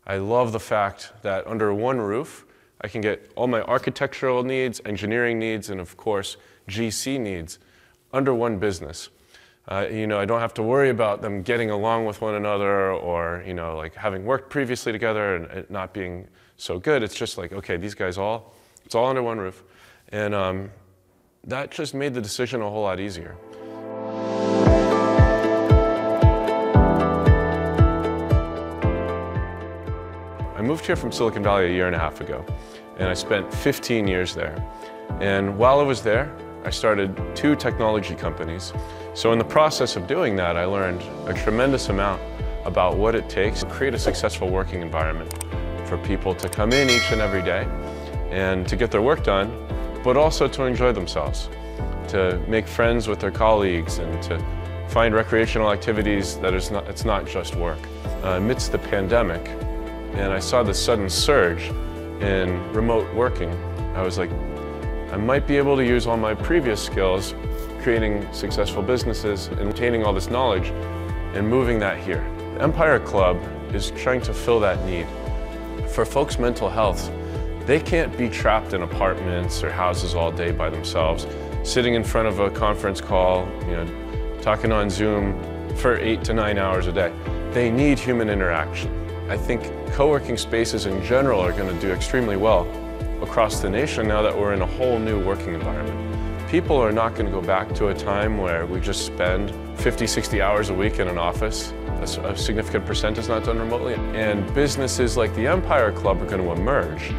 I love the fact that under one roof, I can get all my architectural needs, engineering needs, and of course, GC needs under one business. I don't have to worry about them getting along with one another or, like having worked previously together and it not being so good. It's just like, okay, these guys it's all under one roof. And that just made the decision a whole lot easier. I moved here from Silicon Valley a year and a half ago, and I spent 15 years there. And while I was there, I started 2 technology companies. So in the process of doing that, I learned a tremendous amount about what it takes to create a successful working environment for people to come in each and every day and to get their work done, but also to enjoy themselves, to make friends with their colleagues and to find recreational activities that it's not just work. Amidst the pandemic, and I saw this sudden surge in remote working, I was like, I might be able to use all my previous skills creating successful businesses and obtaining all this knowledge and moving that here. The Empire Club is trying to fill that need. For folks' mental health, they can't be trapped in apartments or houses all day by themselves, sitting in front of a conference call, talking on Zoom for 8 to 9 hours a day. They need human interaction. I think co-working spaces in general are going to do extremely well across the nation now that we're in a whole new working environment. People are not going to go back to a time where we just spend 50, 60 hours a week in an office. A significant percent is not done remotely. And businesses like the Empire Club are going to emerge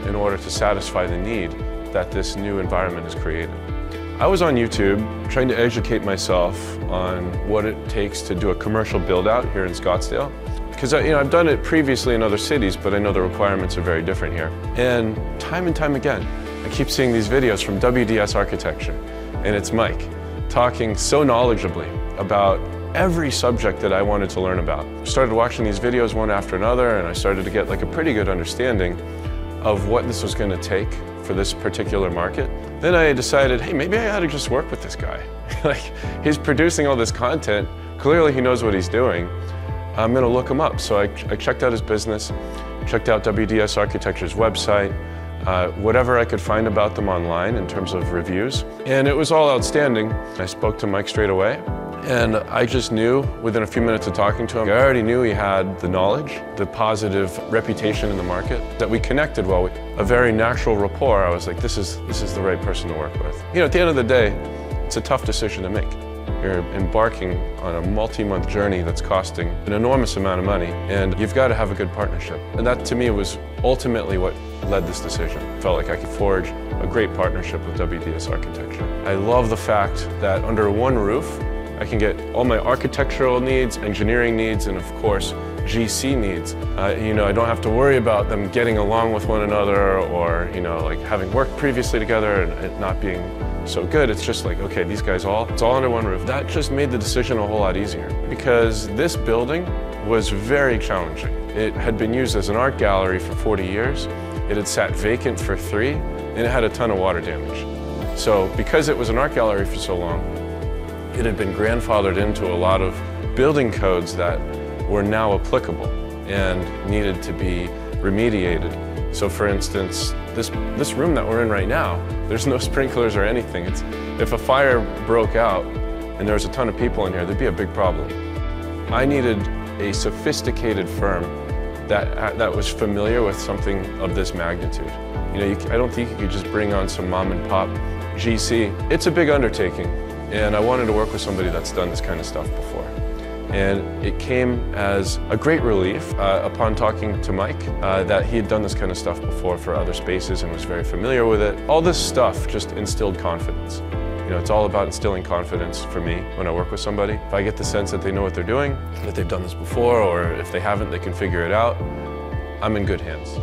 in order to satisfy the need that this new environment has created. I was on YouTube trying to educate myself on what it takes to do a commercial build-out here in Scottsdale. Because I've done it previously in other cities, but I know the requirements are very different here. And time again, I keep seeing these videos from WDS Architecture, and it's Mike talking so knowledgeably about every subject that I wanted to learn about. I started watching these videos one after another, and I started to get like a pretty good understanding of what this was going to take for this particular market. Then I decided, hey, maybe I ought to just work with this guy. Like, he's producing all this content. Clearly he knows what he's doing. I'm going to look him up. So I checked out his business, checked out WDS Architecture's website, whatever I could find about them online in terms of reviews. And it was all outstanding. I spoke to Mike straight away. And I just knew within a few minutes of talking to him, I already knew he had the knowledge, the positive reputation in the market, that we connected well. A very natural rapport. I was like, this is the right person to work with. At the end of the day, it's a tough decision to make. You're embarking on a multi-month journey that's costing an enormous amount of money, and you've got to have a good partnership. And that, to me, was ultimately what led this decision. I felt like I could forge a great partnership with WDS Architecture. I love the fact that under one roof, I can get all my architectural needs, engineering needs, and of course, GC needs. I don't have to worry about them getting along with one another or, like having worked previously together and it not being so good. It's just like, okay, these guys it's all under one roof. That just made the decision a whole lot easier because this building was very challenging. It had been used as an art gallery for 40 years. It had sat vacant for 3, and it had a ton of water damage. So because it was an art gallery for so long, it had been grandfathered into a lot of building codes that were now applicable and needed to be remediated. So for instance, this room that we're in right now, there's no sprinklers or anything. If a fire broke out and there was a ton of people in here, there'd be a big problem. I needed a sophisticated firm that was familiar with something of this magnitude. I don't think you could just bring on some mom and pop GC. It's a big undertaking, and I wanted to work with somebody that's done this kind of stuff before. And it came as a great relief upon talking to Mike that he had done this kind of stuff before for other spaces and was very familiar with it. All this stuff just instilled confidence. It's all about instilling confidence for me when I work with somebody. If I get the sense that they know what they're doing, that they've done this before, or if they haven't, they can figure it out, I'm in good hands.